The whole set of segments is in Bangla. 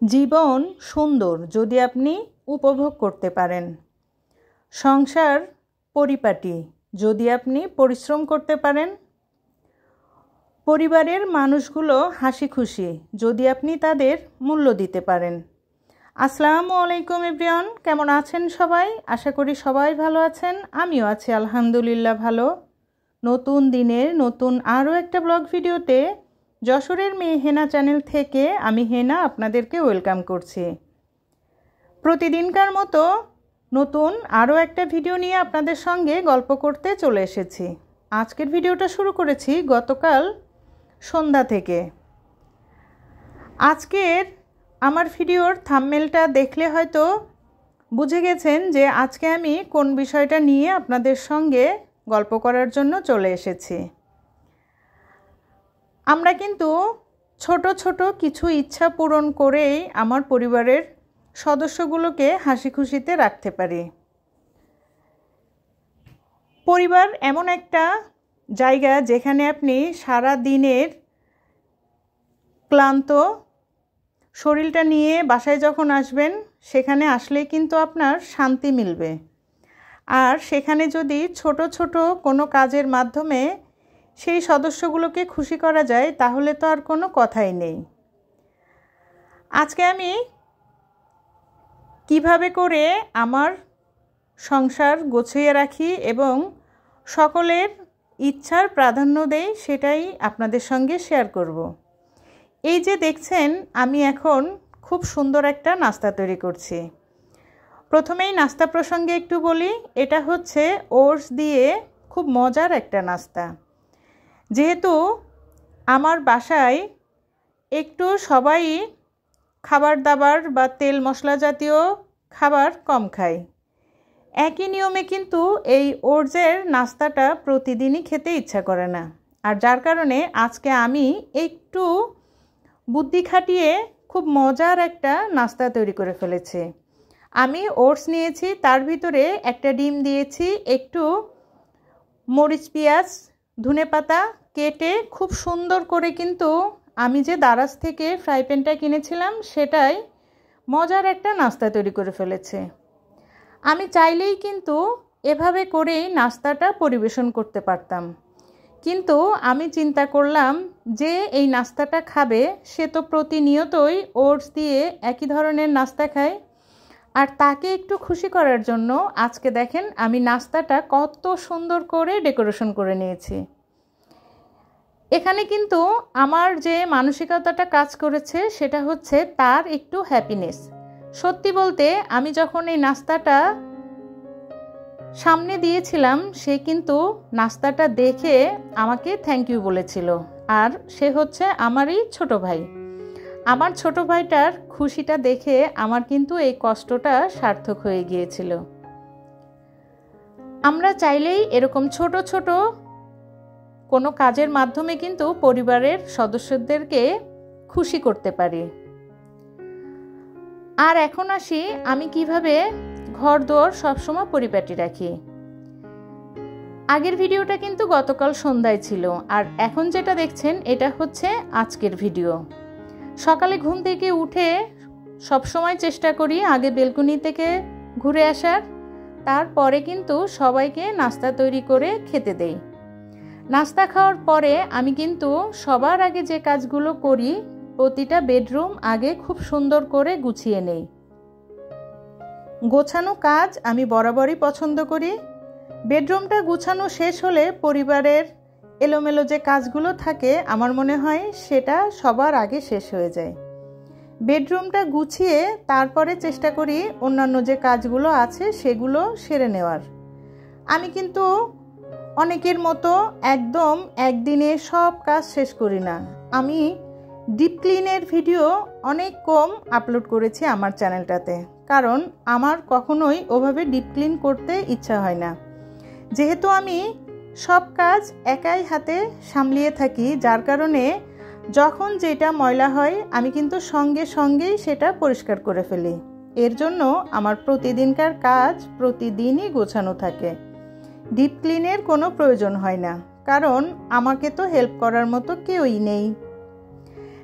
জীবন সুন্দর যদি আপনি উপভোগ করতে পারেন। সংসার পরিপাটি যদি আপনি পরিশ্রম করতে পারেন। পরিবারের মানুষগুলো হাসি খুশি যদি আপনি তাদের মূল্য দিতে পারেন। আসসালামু আলাইকুম এভরিওয়ান, কেমন আছেন সবাই? আশা করি সবাই ভালো আছেন। আমিও আছি আলহামদুলিল্লাহ ভালো। নতুন দিনের নতুন আরও একটা ব্লগ ভিডিওতে যশোরের মেয়ে হেনা চ্যানেল থেকে আমি হেনা আপনাদেরকে ওয়েলকাম করছি। প্রতিদিনকার মতো নতুন আরও একটা ভিডিও নিয়ে আপনাদের সঙ্গে গল্প করতে চলে এসেছি। আজকের ভিডিওটা শুরু করেছি গতকাল সন্ধ্যা থেকে। আজকের আমার ভিডিওর থাম্বনেলটা দেখলে হয়তো বুঝে গেছেন যে আজকে আমি কোন বিষয়টা নিয়ে আপনাদের সঙ্গে গল্প করার জন্য চলে এসেছি। আমরা কিন্তু ছোট ছোট কিছু ইচ্ছা পূরণ করেই আমার পরিবারের সদস্যগুলোকে হাসি খুশিতে রাখতে পারি। পরিবার এমন একটা জায়গা যেখানে আপনি সারা দিনের ক্লান্ত শরীরটা নিয়ে বাসায় যখন আসবেন, সেখানে আসলেই কিন্তু আপনার শান্তি মিলবে। আর সেখানে যদি ছোট ছোট কোনো কাজের মাধ্যমে সেই সদস্যগুলোকে খুশি করা যায়, তাহলে তো আর কোনো কথাই নেই। আজকে আমি কিভাবে করে আমার সংসার গোছিয়ে রাখি এবং সকলের ইচ্ছার প্রাধান্য দেই, সেটাই আপনাদের সঙ্গে শেয়ার করব। এই যে দেখছেন, আমি এখন খুব সুন্দর একটা নাস্তা তৈরি করছি। প্রথমেই নাস্তা প্রসঙ্গে একটু বলি। এটা হচ্ছে ওটস দিয়ে খুব মজার একটা নাস্তা। যেহেতু আমার বাসায় একটু সবাই খাবার দাবার বা তেল মশলা জাতীয় খাবার কম খায়, একই নিয়মে কিন্তু এই ওটসের নাস্তাটা প্রতিদিনই খেতে ইচ্ছা করে না। আর যার কারণে আজকে আমি একটু বুদ্ধি খাটিয়ে খুব মজার একটা নাস্তা তৈরি করে ফেলেছি। আমি ওটস নিয়েছি, তার ভিতরে একটা ডিম দিয়েছি, একটু মরিচ পেঁয়াজ ধনেপাতা কেটে খুব সুন্দর করে কিন্তু আমি যে দারাজ থেকে ফ্রাই প্যানটা কিনেছিলাম সেটাই মজার একটা নাস্তা তৈরি করে ফেলেছে। আমি চাইলেই কিন্তু এভাবে করেই নাস্তাটা পরিবেশন করতে পারতাম, কিন্তু আমি চিন্তা করলাম যে এই নাস্তাটা খাবে সে তো প্রতিনিয়তই ওটস দিয়ে একই ধরনের নাস্তা খায়, আর তাকে একটু খুশি করার জন্য আজকে দেখেন আমি নাস্তাটা কত সুন্দর করে ডেকোরেশন করে নিয়েছি। এখানে কিন্তু আমার যে মানসিকতাটা কাজ করেছে সেটা হচ্ছে তার একটু হ্যাপিনেস। সত্যি বলতে আমি যখন এই নাস্তাটা সামনে দিয়েছিলাম, সে কিন্তু নাস্তাটা দেখে আমাকে থ্যাংক ইউ বলেছিল। আর সে হচ্ছে আমারই ছোট ভাই। আমার ছোট ভাইটার খুশিটা দেখে আমার কিন্তু এই কষ্টটা সার্থক হয়ে গিয়েছিল। আমরা চাইলেই এরকম ছোট ছোট কোনো কাজের মাধ্যমে কিন্তু পরিবারের সদস্যদেরকে খুশি করতে পারি। আর এখন আসি আমি কিভাবে ঘর দুয়ার সবসময় পরিপাটি রাখি। আগের ভিডিওটা কিন্তু গতকাল সন্ধ্যায় ছিল, আর এখন যেটা দেখছেন এটা হচ্ছে আজকের ভিডিও। সকালে ঘুম থেকে উঠে সবসময় চেষ্টা করি আগে বেলকনি থেকে ঘুরে আসার, তারপরে কিন্তু সবাইকে নাস্তা তৈরি করে খেতে দেই। নাস্তা খাওয়ার পরে আমি কিন্তু সবার আগে যে কাজগুলো করি, প্রতিটা বেডরুম আগে খুব সুন্দর করে গুছিয়ে নেই। গোছানো কাজ আমি বরাবরই পছন্দ করি। বেডরুমটা গুছানো শেষ হলে পরিবারের এলোমেলো যে কাজগুলো থাকে আমার মনে হয় সেটা সবার আগে শেষ হয়ে যায়। বেডরুমটা গুছিয়ে তারপরে চেষ্টা করি অন্যান্য যে কাজগুলো আছে সেগুলো সেরে নেওয়ার। আমি কিন্তু অনেকের মতো একদম একদিনে সব কাজ শেষ করি না। আমি ডিপ ক্লিনের ভিডিও অনেক কম আপলোড করেছি আমার চ্যানেলটাতে, কারণ আমার কখনোই ওভাবে ডিপ ক্লিন করতে ইচ্ছা হয় না। যেহেতু আমি সব কাজ একাই হাতে সামলিয়ে থাকি, যার কারণে যখন যেটা ময়লা হয় আমি কিন্তু সঙ্গে সঙ্গেই সেটা পরিষ্কার করে ফেলি। এর জন্য আমার প্রতিদিনকার কাজ প্রতিদিনই গোছানো থাকে। ডিপ ক্লিনের কোনো প্রয়োজন হয় না, কারণ আমাকে তো হেল্প করার মতো কেউই নেই।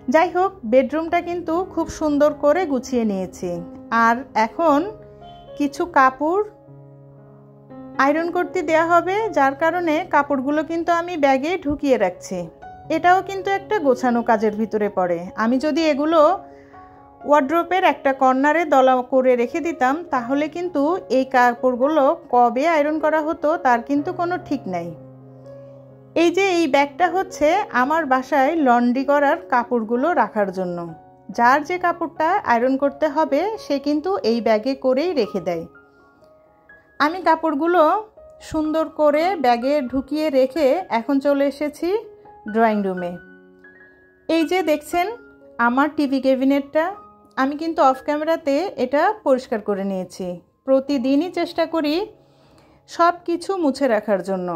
যাই হোক, বেডরুমটা কিন্তু খুব সুন্দর করে গুছিয়ে নিয়েছি। আর এখন কিছু কাপড় আয়রন করতে দেওয়া হবে, যার কারণে কাপড়গুলো কিন্তু আমি ব্যাগে ঢুকিয়ে রাখছি। এটাও কিন্তু একটা গোছানো কাজের ভিতরে পড়ে। আমি যদি এগুলো ওয়ার্ড্রোপের একটা কর্নারে দলা করে রেখে দিতাম, তাহলে কিন্তু এই কাপড়গুলো কবে আয়রন করা হতো তার কিন্তু কোনো ঠিক নাই। এই যে এই ব্যাগটা হচ্ছে আমার বাসায় লন্ড্রি করার কাপড়গুলো রাখার জন্য। যার যে কাপড়টা আয়রন করতে হবে সে কিন্তু এই ব্যাগে করেই রেখে দেয়। আমি কাপড়গুলো সুন্দর করে ব্যাগে ঢুকিয়ে রেখে এখন চলে এসেছি ড্রয়িং রুমে। এই যে দেখছেন আমার টিভি ক্যাবিনেটটা, আমি কিন্তু অফ ক্যামেরাতে এটা পরিষ্কার করে নিয়েছি। প্রতিদিনই চেষ্টা করি সব কিছু মুছে রাখার জন্য।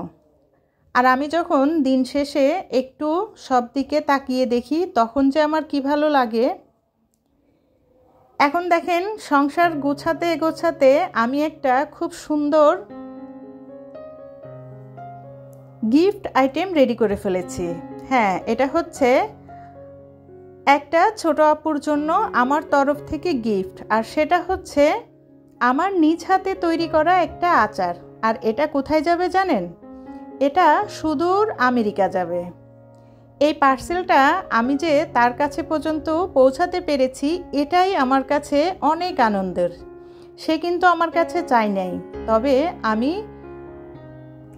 আর আমি যখন দিন শেষে একটু সব দিকে তাকিয়ে দেখি তখন যে আমার কি ভালো লাগে। এখন দেখেন সংসার গোছাতে গোছাতে আমি একটা খুব সুন্দর গিফট আইটেম রেডি করে ফেলেছি। হ্যাঁ, এটা হচ্ছে একটা ছোট আপুর জন্য আমার তরফ থেকে গিফট। আর সেটা হচ্ছে আমার নিজ হাতে তৈরি করা একটা আচার। আর এটা কোথায় যাবে জানেন? এটা সুদূর আমেরিকা যাবে। এই পার্সেলটা আমি যে তার কাছে পর্যন্ত পৌঁছাতে পেরেছি, এটাই আমার কাছে অনেক আনন্দের। সে কিন্তু আমার কাছে চাই নাই, তবে আমি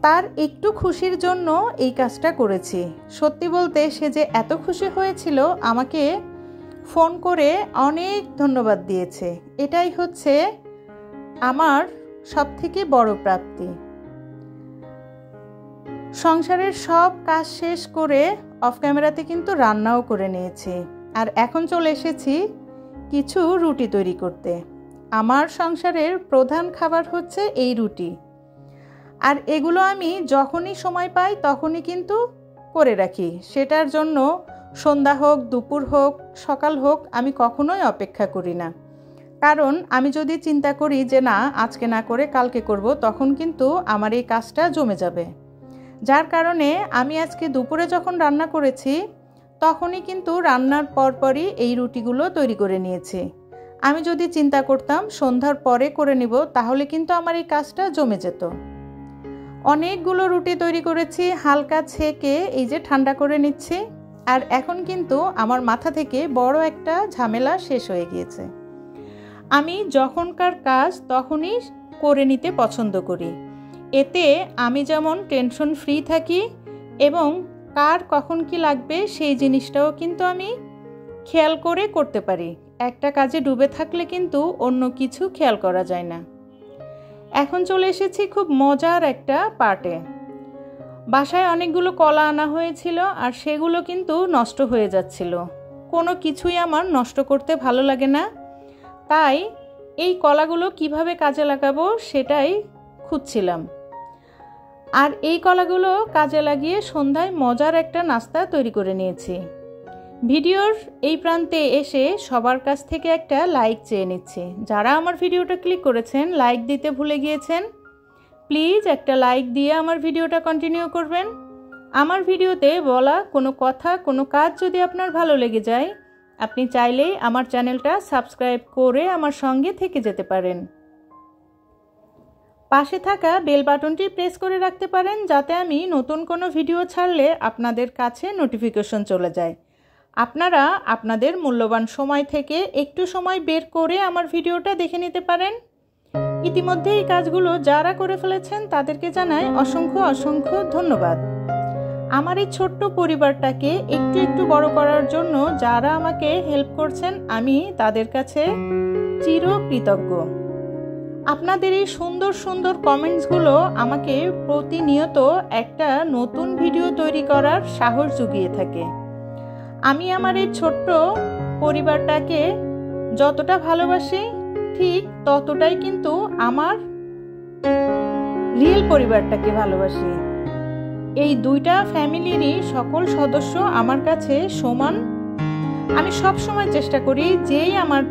তার একটু খুশির জন্য এই কাজটা করেছি। সত্যি বলতে সে যে এত খুশি হয়েছিল, আমাকে ফোন করে অনেক ধন্যবাদ দিয়েছে। এটাই হচ্ছে আমার সবথেকে বড় প্রাপ্তি। সংসারের সব কাজ শেষ করে অফ ক্যামেরাতে কিন্তু রান্নাও করে নিয়েছি। আর এখন চলে এসেছি কিছু রুটি তৈরি করতে। আমার সংসারের প্রধান খাবার হচ্ছে এই রুটি। আর এগুলো আমি যখনই সময় পাই তখনই কিন্তু করে রাখি। সেটার জন্য সন্ধ্যা হোক, দুপুর হোক, সকাল হোক, আমি কখনোই অপেক্ষা করি না। কারণ আমি যদি চিন্তা করি যে না আজকে না করে কালকে করব, তখন কিন্তু আমার এই কাজটা জমে যাবে। যার কারণে আমি আজকে দুপুরে যখন রান্না করেছি তখনই কিন্তু রান্নার পরপরই এই রুটিগুলো তৈরি করে নিয়েছি। আমি যদি চিন্তা করতাম সন্ধ্যার পরে করে নিব, তাহলে কিন্তু আমার এই কাজটা জমে যেত। অনেকগুলো রুটি তৈরি করেছি, হালকা ছেঁকে এই যে ঠান্ডা করে নিচ্ছি। আর এখন কিন্তু আমার মাথা থেকে বড় একটা ঝামেলা শেষ হয়ে গিয়েছে। আমি যখনকার কাজ তখনই করে নিতে পছন্দ করি। এতে আমি যেমন টেনশন ফ্রি থাকি এবং কার কখন কি লাগবে সেই জিনিসটাও কিন্তু আমি খেয়াল করে করতে পারি। একটা কাজে ডুবে থাকলে কিন্তু অন্য কিছু খেয়াল করা যায় না। এখন চলে এসেছি খুব মজার একটা পার্টে। বাসায় অনেকগুলো কলা আনা হয়েছিল আর সেগুলো কিন্তু নষ্ট হয়ে যাচ্ছিল। কোনো কিছুই আমার নষ্ট করতে ভালো লাগে না, তাই এই কলাগুলো কিভাবে কাজে লাগাবো সেটাই খুঁজছিলাম। আর এই কলাগুলো কাজে লাগিয়ে সন্ধ্যায় মজার একটা নাস্তা তৈরি করে নিয়েছি। ভিডিওর এই প্রান্তে এসে সবার কাছ থেকে একটা লাইক চেয়ে নিচ্ছি। যারা আমার ভিডিওটা ক্লিক করেছেন, লাইক দিতে ভুলে গিয়েছেন, প্লিজ একটা লাইক দিয়ে আমার ভিডিওটা কন্টিনিউ করবেন। আমার ভিডিওতে বলা কোনো কথা, কোনো কাজ যদি আপনার ভালো লেগে যায়, আপনি চাইলেই আমার চ্যানেলটা সাবস্ক্রাইব করে আমার সঙ্গে থেকে যেতে পারেন। পাশে থাকা বেল বাটনটি প্রেস করে রাখতে পারেন, যাতে আমি নতুন কোনো ভিডিও ছাড়লে আপনাদের কাছে নোটিফিকেশন চলে যায়। আপনারা আপনাদের মূল্যবান সময় থেকে একটু সময় বের করে আমার ভিডিওটা দেখে নিতে পারেন। ইতিমধ্যে এই কাজগুলো যারা করে ফেলেছেন তাদেরকে জানাই অসংখ্য অসংখ্য ধন্যবাদ। আমার এই ছোট্ট পরিবারটাকে একটু একটু বড় করার জন্য যারা আমাকে হেল্প করছেন, আমি তাদের কাছে চিরকৃতজ্ঞ। আপনাদের এই সুন্দর সুন্দর কমেন্টসগুলো আমাকে প্রতিনিয়ত একটা নতুন ভিডিও তৈরি করার সাহস জুগিয়ে থাকে। আমি আমার এই ছোট্ট পরিবারটাকে যতটা ভালোবাসি, ঠিক ততটাই কিন্তু আমার রিয়েল পরিবারটাকে ভালোবাসি। এই দুইটা ফ্যামিলিরই সকল সদস্য আমার কাছে সমান। আমি সব সময় চেষ্টা করি যেই আমার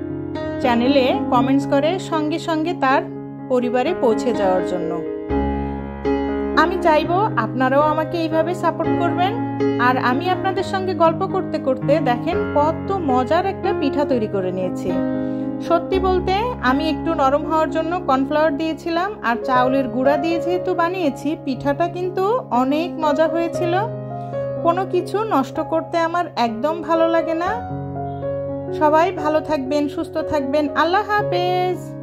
চ্যানেলে কমেন্টস করে সঙ্গে সঙ্গে তার পরিবারে পৌঁছে যাওয়ার জন্য। আমি চাইবো আপনারাও আমাকে এইভাবে সাপোর্ট করবেন। আর আমি আপনাদের সঙ্গে গল্প করতে করতে দেখেন কত মজার একটা পিঠা তৈরি করে নিয়েছি। সত্যি বলতে আমি একটু নরম হওয়ার জন্য কর্নফ্লাওয়ার দিয়েছিলাম, আর চাউলের গুঁড়া দিয়ে যেহেতু বানিয়েছি, পিঠাটা কিন্তু অনেক মজা হয়েছিল। কোনো কিছু নষ্ট করতে আমার একদম ভালো লাগে না। সবাই ভালো থাকবেন, সুস্থ থাকবেন। আল্লাহ হাফেজ।